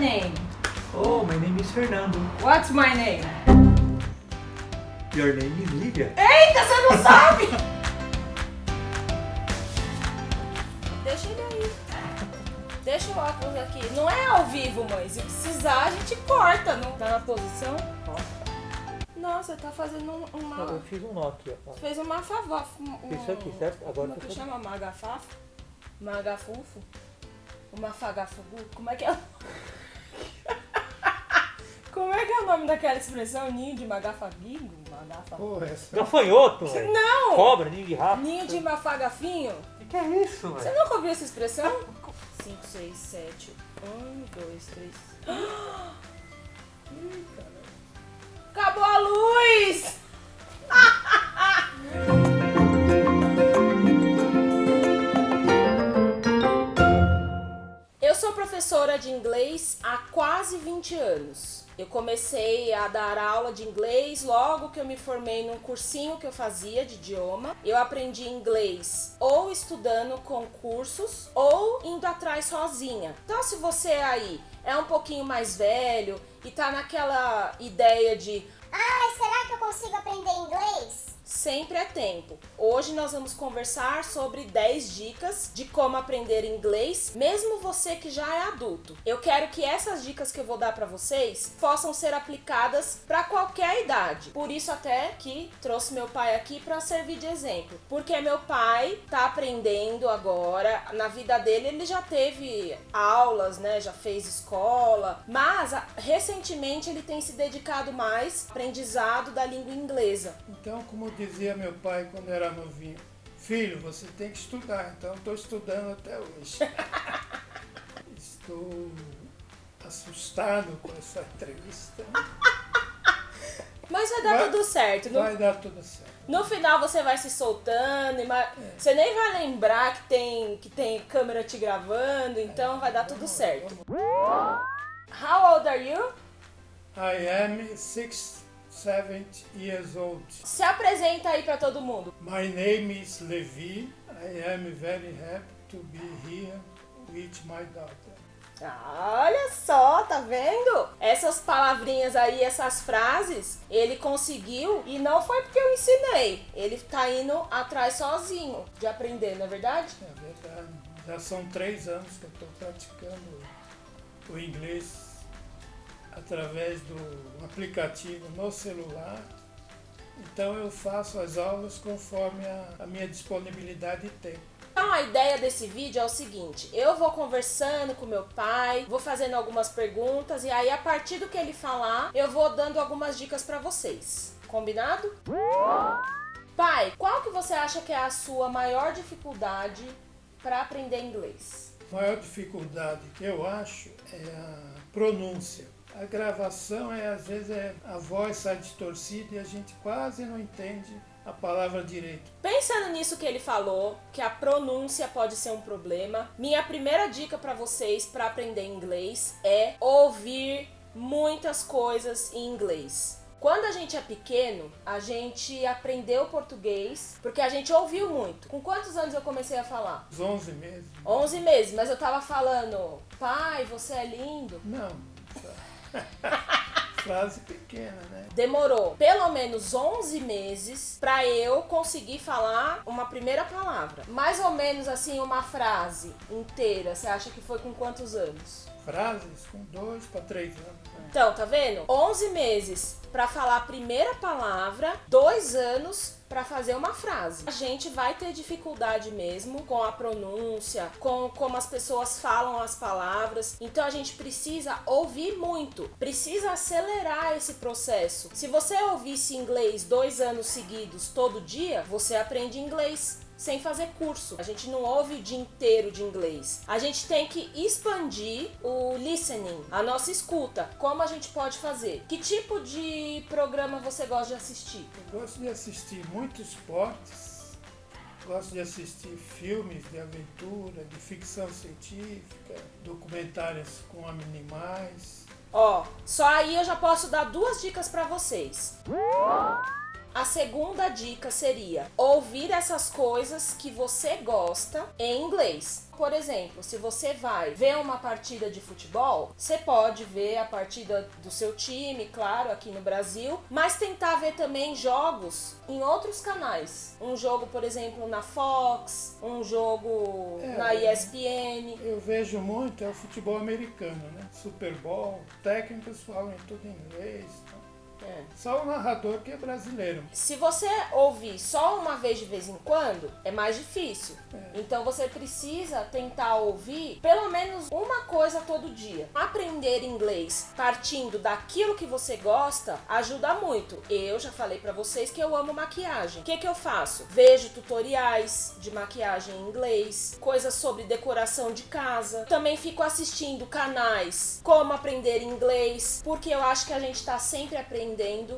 name? Oh, my name is Fernando. What's my name? Your name is Lívia. Eita, você não sabe! Deixa ele aí. Deixa o óculos aqui. Não é ao vivo, mãe. Se precisar, a gente corta. Não tá na posição? Nossa, tá fazendo uma... Eu fiz um nó aqui, ó. Fez uma favofa. Isso aqui, certo? Agora Como é que tá chama? Magafafo? Magafufo? Uma fagafugu? Como é que é? Como é que é o nome daquela expressão? Ninho de magafaguinho? Magafa... Porra, essa... Gafanhoto! Não! Cobra, ninho de rato. Ninho de mafagafinho? O que é isso, Você velho? nunca ouviu essa expressão? 5, 6, 7, 1, 2, 3. Acabou a luz! Eu sou professora de inglês há quase 20 anos. Eu comecei a dar aula de inglês logo que eu me formei num cursinho que eu fazia de idioma. Eu aprendi inglês ou estudando com cursos ou indo atrás sozinha. Então, se você aí é um pouquinho mais velho e tá naquela ideia de Ai, será que eu consigo aprender inglês? sempre é tempo. Hoje nós vamos conversar sobre 10 dicas de como aprender inglês, mesmo você que já é adulto. Eu quero que essas dicas que eu vou dar para vocês possam ser aplicadas para qualquer idade. Por isso até que trouxe meu pai aqui para servir de exemplo. Porque meu pai tá aprendendo agora, na vida dele ele já teve aulas, né, já fez escola, mas recentemente ele tem se dedicado mais ao aprendizado da língua inglesa. Então, como dizia meu pai quando era novinho, filho, você tem que estudar. Então, estou estudando até hoje. Estou assustado com essa entrevista. Mas vai dar tudo certo. Vai dar tudo certo. No final você vai se soltando, você nem vai lembrar que tem câmera te gravando, então vai dar tudo certo. How old are you? I am 7 years old. Se apresenta aí pra todo mundo. My name is Levi. I am very happy to be here with my daughter. Olha só, tá vendo? Essas palavrinhas aí, essas frases, ele conseguiu e não foi porque eu ensinei. Ele tá indo atrás sozinho de aprender, não é verdade? É verdade. Já são 3 anos que eu estou praticando o inglês através do aplicativo no celular. Então eu faço as aulas conforme a minha disponibilidade de tempo. Então a ideia desse vídeo é o seguinte, eu vou conversando com meu pai, vou fazendo algumas perguntas e aí a partir do que ele falar, eu vou dando algumas dicas pra vocês. Combinado? Pai, qual que você acha que é a sua maior dificuldade para aprender inglês? A maior dificuldade que eu acho é a pronúncia. A gravação às vezes a voz sai distorcida e a gente quase não entende a palavra direito. Pensando nisso que ele falou, que a pronúncia pode ser um problema, minha primeira dica para vocês para aprender inglês é ouvir muitas coisas em inglês. Quando a gente é pequeno, a gente aprendeu português porque a gente ouviu muito. Com quantos anos eu comecei a falar? Uns 11 meses. 11 meses, mas eu tava falando, pai, você é lindo. Não. Frase pequena, né? Demorou pelo menos 11 meses pra eu conseguir falar uma primeira palavra. Mais ou menos assim, uma frase inteira. Você acha que foi com quantos anos? Frases com 2 para 3 anos. Né? Então, tá vendo? 11 meses pra falar a primeira palavra, 2 anos pra fazer uma frase. A gente vai ter dificuldade mesmo com a pronúncia, com como as pessoas falam as palavras. Então a gente precisa ouvir muito, precisa acelerar esse processo. Se você ouvisse inglês 2 anos seguidos todo dia, você aprende inglês sem fazer curso. A gente não ouve o dia inteiro de inglês. A gente tem que expandir o listening, a nossa escuta. Como a gente pode fazer? Que tipo de programa você gosta de assistir? Eu gosto de assistir muitos esportes, gosto de assistir filmes de aventura, de ficção científica, documentários com animais. Ó, só aí eu já posso dar 2 dicas pra vocês. A segunda dica seria ouvir essas coisas que você gosta em inglês. Por exemplo, se você vai ver uma partida de futebol, você pode ver a partida do seu time, claro, aqui no Brasil, mas tentar ver também jogos em outros canais. Um jogo, por exemplo, na Fox, um jogo na ESPN. Eu vejo muito o futebol americano, né? Super Bowl, técnicos falam tudo em inglês. Só o narrador que é brasileiro. Se você ouvir só uma vez de vez em quando, é mais difícil. Então você precisa tentar ouvir pelo menos uma coisa todo dia. Aprender inglês partindo daquilo que você gosta ajuda muito. Eu já falei pra vocês que eu amo maquiagem. O que eu faço? Vejo tutoriais de maquiagem em inglês, coisas sobre decoração de casa. Também fico assistindo canais como aprender inglês, porque eu acho que a gente tá sempre aprendendo.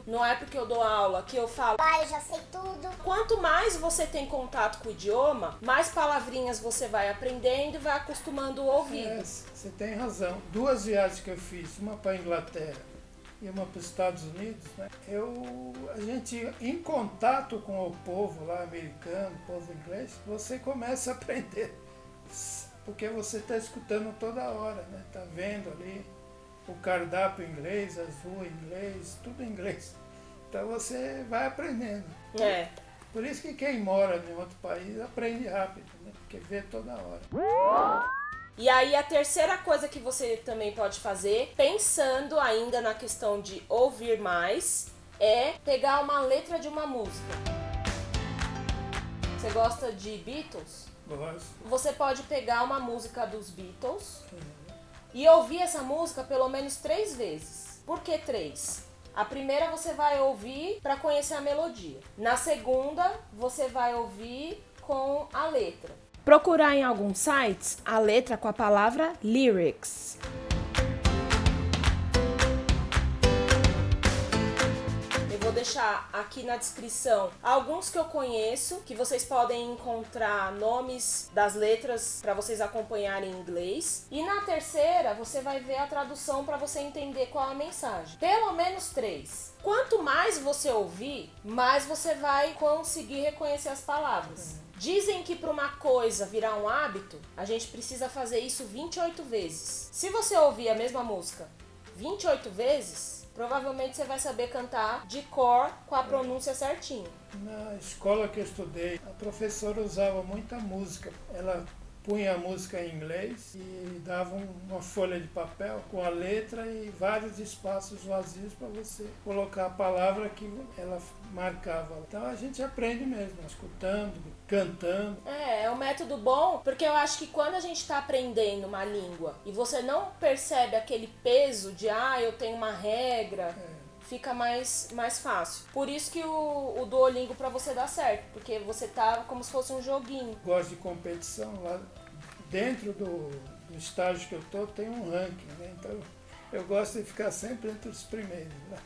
Não é porque eu dou aula que eu falo, Eu já sei tudo. quanto mais você tem contato com o idioma, mais palavrinhas você vai aprendendo e vai acostumando o ouvido. Você tem razão. 2 viagens que eu fiz, uma para a Inglaterra e uma para os Estados Unidos, né? A gente, em contato com o povo lá americano, o povo inglês, você começa a aprender. Porque você está escutando toda hora, né? Está vendo ali o cardápio em inglês, as ruas em inglês, tudo em inglês. Então você vai aprendendo. Por isso que quem mora em outro país aprende rápido, né? Porque vê toda hora. E aí a terceira coisa que você também pode fazer, pensando ainda na questão de ouvir mais, é pegar uma letra de uma música. Você gosta de Beatles? Gosto. Você pode pegar uma música dos Beatles e ouvir essa música pelo menos 3 vezes. Por que 3? A primeira você vai ouvir para conhecer a melodia. Na segunda, você vai ouvir com a letra. Procurar em alguns sites a letra com a palavra lyrics. Eu vou deixar aqui na descrição alguns que eu conheço, que vocês podem encontrar nomes das letras para vocês acompanharem em inglês. E na terceira, você vai ver a tradução para você entender qual é a mensagem. Pelo menos 3. Quanto mais você ouvir, mais você vai conseguir reconhecer as palavras. Dizem que para uma coisa virar um hábito, a gente precisa fazer isso 28 vezes. Se você ouvir a mesma música 28 vezes, provavelmente você vai saber cantar de cor com a pronúncia certinha. Na escola que eu estudei, a professora usava muita música. Ela punha a música em inglês e dava uma folha de papel com a letra e vários espaços vazios para você colocar a palavra que ela marcava. Então a gente aprende mesmo, escutando, cantando. É um método bom, porque eu acho que quando a gente está aprendendo uma língua e você não percebe aquele peso de, eu tenho uma regra, fica mais fácil. Por isso que o Duolingo para você dá certo, porque você tá como se fosse um joguinho. Gosto de competição, lá dentro do estágio que eu tô tem um ranking, né? Então eu gosto de ficar sempre entre os primeiros, né?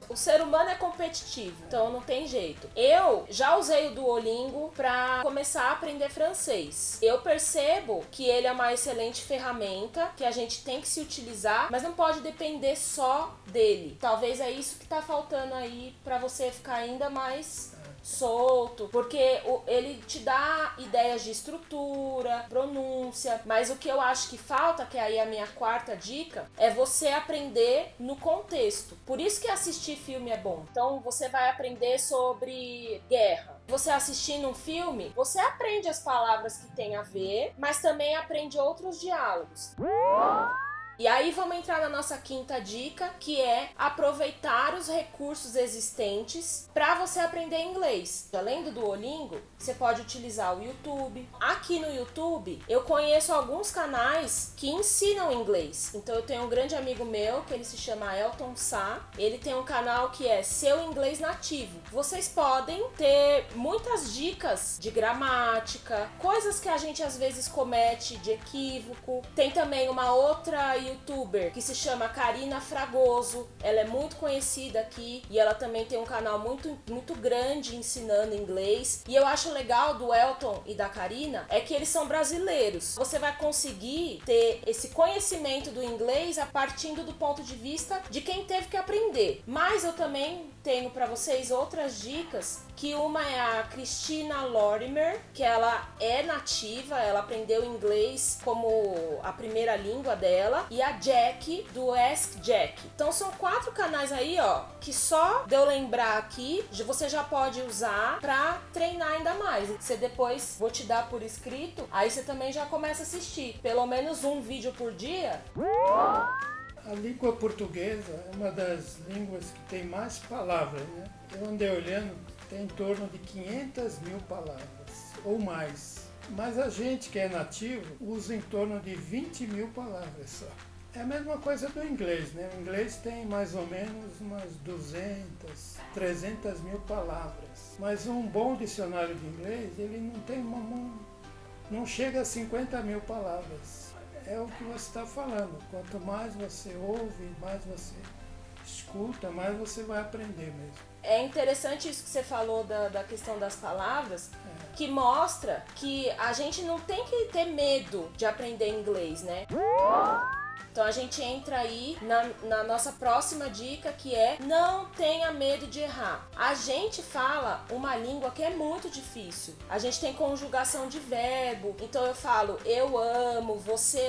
O ser humano é competitivo, então não tem jeito. Eu já usei o Duolingo para começar a aprender francês. Eu percebo que ele é uma excelente ferramenta, que a gente tem que se utilizar, mas não pode depender só dele. Talvez é isso que tá faltando aí para você ficar ainda mais solto, porque ele te dá ideias de estrutura, pronúncia, mas o que eu acho que falta, que aí é a minha quarta dica, é você aprender no contexto. Por isso que assistir filme é bom. Então você vai aprender sobre guerra. Você assistindo um filme, você aprende as palavras que tem a ver, mas também aprende outros diálogos. E aí vamos entrar na nossa quinta dica, que é aproveitar os recursos existentes para você aprender inglês. Além do Duolingo, você pode utilizar o YouTube. Aqui no YouTube, eu conheço alguns canais que ensinam inglês. Então eu tenho um grande amigo meu, que ele se chama Elton Sá. Ele tem um canal que é Seu Inglês Nativo. Vocês podem ter muitas dicas de gramática, coisas que a gente às vezes comete de equívoco. Tem também uma outra youtuber que se chama Karina Fragoso, ela é muito conhecida aqui e ela também tem um canal muito grande ensinando inglês. E eu acho legal do Elton e da Karina é que eles são brasileiros. Você vai conseguir ter esse conhecimento do inglês a partir do ponto de vista de quem teve que aprender. Mas eu também tenho para vocês outras dicas, que uma é a Christina Lorimer, que ela é nativa, ela aprendeu inglês como a primeira língua dela, e a Jack, do Ask Jack. Então são 4 canais aí, ó, que só de eu lembrar aqui, você já pode usar pra treinar ainda mais. Você depois, vou te dar por escrito, aí você também já começa a assistir, pelo menos um vídeo por dia. A língua portuguesa é uma das línguas que tem mais palavras, né? Eu andei olhando, tem em torno de 500 mil palavras, ou mais. Mas a gente que é nativo usa em torno de 20 mil palavras só. É a mesma coisa do inglês, né? O inglês tem mais ou menos umas 200, 300 mil palavras. Mas um bom dicionário de inglês, ele não tem não chega a 50 mil palavras. É o que você está falando. Quanto mais você ouve, mais você escuta, mais você vai aprender mesmo. É interessante isso que você falou da questão das palavras, que mostra que a gente não tem que ter medo de aprender inglês, né? Então a gente entra aí na nossa próxima dica, que é não tenha medo de errar. A gente fala uma língua que é muito difícil. A gente tem conjugação de verbo. Então eu falo eu amo, você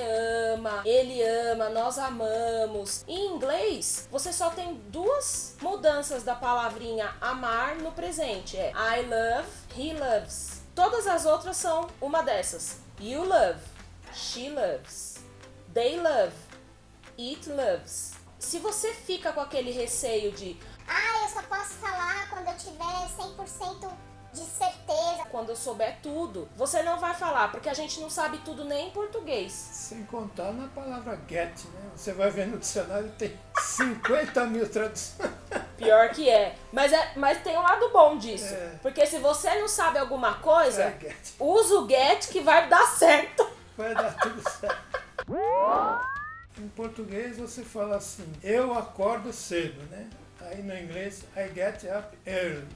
ama, ele ama, nós amamos. Em inglês, você só tem 2 mudanças da palavrinha amar no presente. É I love, he loves. Todas as outras são uma dessas. You love, she loves, they love, it loves. Se você fica com aquele receio de Eu só posso falar quando eu tiver 100% de certeza. quando eu souber tudo, você não vai falar, porque a gente não sabe tudo nem em português. Sem contar na palavra get, né? Você vai ver no dicionário, tem 50 mil traduções. Pior que é. Mas tem um lado bom disso. É. Porque se você não sabe alguma coisa, É get. usa o get que vai dar certo. Vai dar tudo certo. Em português você fala assim, eu acordo cedo, né? Aí no inglês, I get up early.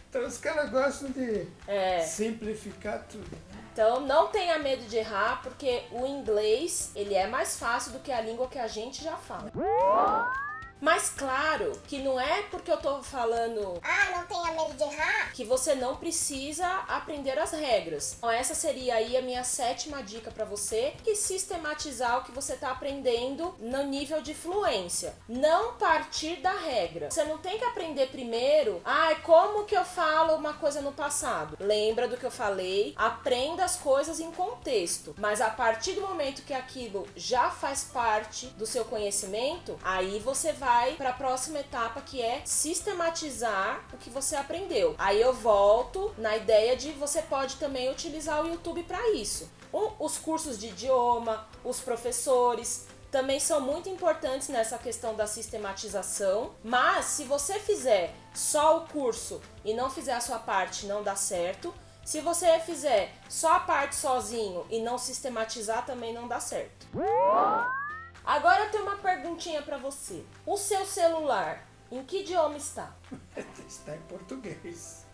Então os caras gostam de simplificar tudo, né? Então não tenha medo de errar, porque o inglês, ele é mais fácil do que a língua que a gente já fala. Mas claro que não é porque eu tô falando Não tenha medo de errar. que você não precisa aprender as regras. Então essa seria aí a minha 7ª dica para você, que sistematizar o que você tá aprendendo no nível de fluência. Não partir da regra. Você não tem que aprender primeiro, como que eu falo uma coisa no passado? Lembra do que eu falei? Aprenda as coisas em contexto. Mas a partir do momento que aquilo já faz parte do seu conhecimento, aí você vai para a próxima etapa, que é sistematizar o que você aprendeu. Aí eu volto na ideia de você pode também utilizar o YouTube para isso. Os cursos de idioma, os professores também são muito importantes nessa questão da sistematização, mas se você fizer só o curso e não fizer a sua parte, não dá certo. Se você fizer só a parte sozinho e não sistematizar, também não dá certo. Agora eu tenho uma perguntinha pra você. O seu celular, em que idioma está? Está em português.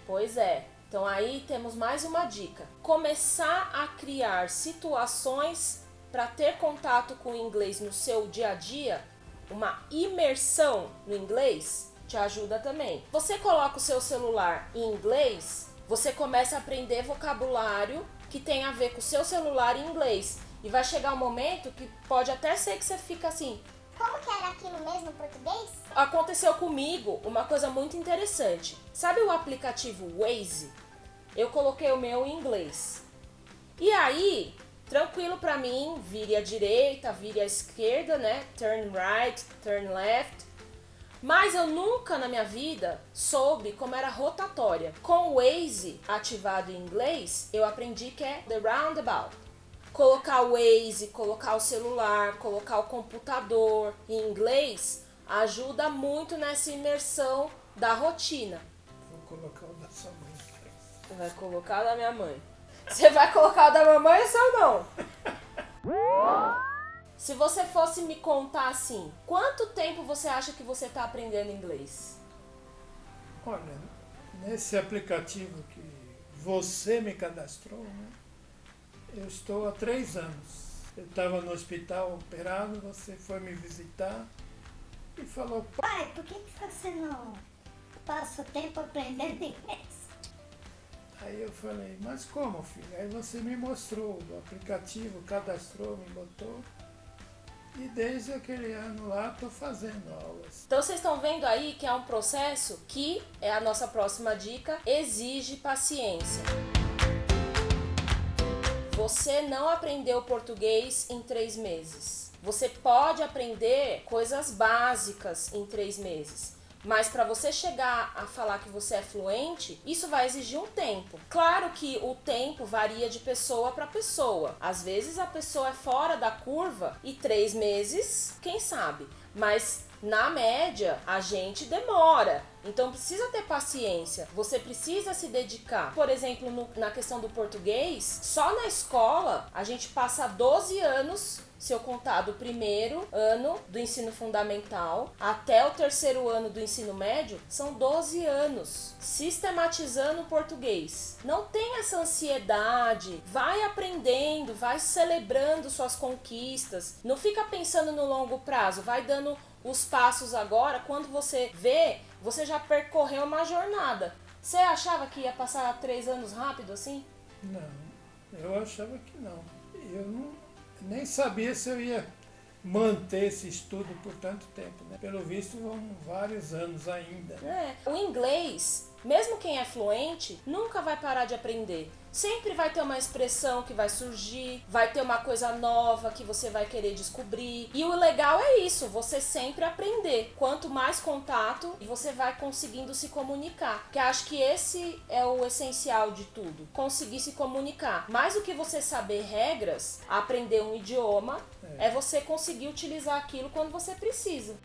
Pois é. Então aí temos mais uma dica. Começar a criar situações para ter contato com o inglês no seu dia a dia, uma imersão no inglês, te ajuda também. Você coloca o seu celular em inglês, você começa a aprender vocabulário que tem a ver com o seu celular em inglês. E vai chegar um momento que pode até ser que você fica assim. Como que era aquilo mesmo em português? Aconteceu comigo uma coisa muito interessante. Sabe o aplicativo Waze? Eu coloquei o meu em inglês. E aí, tranquilo pra mim, vire à direita, vire à esquerda, né? Turn right, turn left. Mas eu nunca na minha vida soube como era rotatória. Com o Waze ativado em inglês, eu aprendi que é the roundabout. Colocar o Waze, colocar o celular, colocar o computador em inglês ajuda muito nessa imersão da rotina. Vou colocar o da sua mãe. Você vai colocar o da minha mãe. Você vai colocar o da mamãe ou seu não? Se você fosse me contar assim, quanto tempo você acha que você está aprendendo inglês? Olha, nesse aplicativo que você me cadastrou, né? Eu estou há 3 anos. Eu estava no hospital operado, você foi me visitar e falou, Pai, por que você não passa o tempo aprendendo inglês? aí eu falei, mas como, filho? Aí você me mostrou o aplicativo, cadastrou, me botou. E desde aquele ano lá estou fazendo aulas. Então vocês estão vendo aí que é um processo que, é a nossa próxima dica, exige paciência. Você não aprendeu português em 3 meses. Você pode aprender coisas básicas em 3 meses. Mas para você chegar a falar que você é fluente, isso vai exigir um tempo. Claro que o tempo varia de pessoa para pessoa. Às vezes a pessoa é fora da curva e 3 meses, quem sabe? Mas na média a gente demora. Então precisa ter paciência, você precisa se dedicar. Por exemplo, na questão do português, só na escola a gente passa 12 anos, se eu contar do primeiro ano do ensino fundamental até o 3º ano do ensino médio, são 12 anos sistematizando o português. Não tem essa ansiedade, vai aprendendo, vai celebrando suas conquistas, não fica pensando no longo prazo, vai dando os passos agora. Quando você vê, você já percorreu uma jornada. Você achava que ia passar 3 anos rápido assim? Não, eu achava que não. Eu nem sabia se eu ia manter esse estudo por tanto tempo, né? Pelo visto vão vários anos ainda. O inglês, mesmo quem é fluente, nunca vai parar de aprender. Sempre vai ter uma expressão que vai surgir, vai ter uma coisa nova que você vai querer descobrir. E o legal é isso, você sempre aprender. Quanto mais contato, você vai conseguindo se comunicar. Porque acho que esse é o essencial de tudo, conseguir se comunicar. Mais do que você saber regras, aprender um idioma, é você conseguir utilizar aquilo quando você precisa.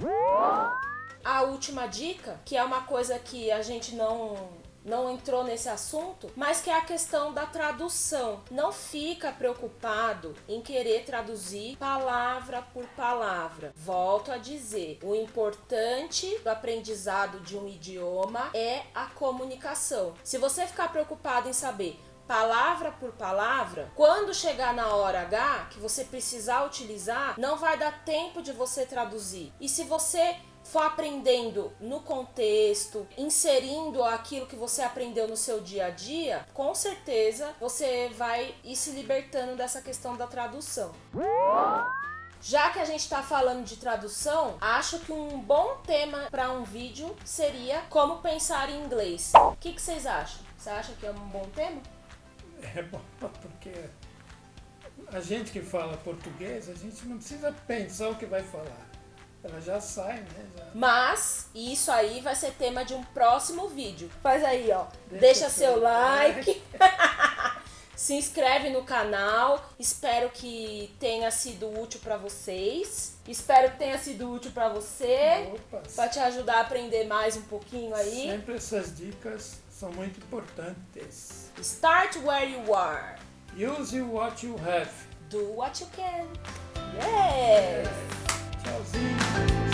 A última dica, que é uma coisa que a gente não entrou nesse assunto, mas que é a questão da tradução. Não fica preocupado em querer traduzir palavra por palavra. Volto a dizer, o importante do aprendizado de um idioma é a comunicação. Se você ficar preocupado em saber palavra por palavra, quando chegar na hora H, que você precisar utilizar, não vai dar tempo de você traduzir. E se você for aprendendo no contexto, inserindo aquilo que você aprendeu no seu dia a dia, com certeza você vai ir se libertando dessa questão da tradução. Já que a gente está falando de tradução, acho que um bom tema para um vídeo seria como pensar em inglês. O que vocês acham? Você acha que é um bom tema? É bom, porque a gente que fala português, a gente não precisa pensar o que vai falar. Ela já sai, né? Mas isso aí vai ser tema de um próximo vídeo. Faz aí, ó. Deixa seu like. Se inscreve no canal. Espero que tenha sido útil para vocês. Espero que tenha sido útil para você. Para te ajudar a aprender mais um pouquinho aí. Sempre essas dicas são muito importantes. Start where you are. Use what you have. Do what you can. Yes! Tchauzinho.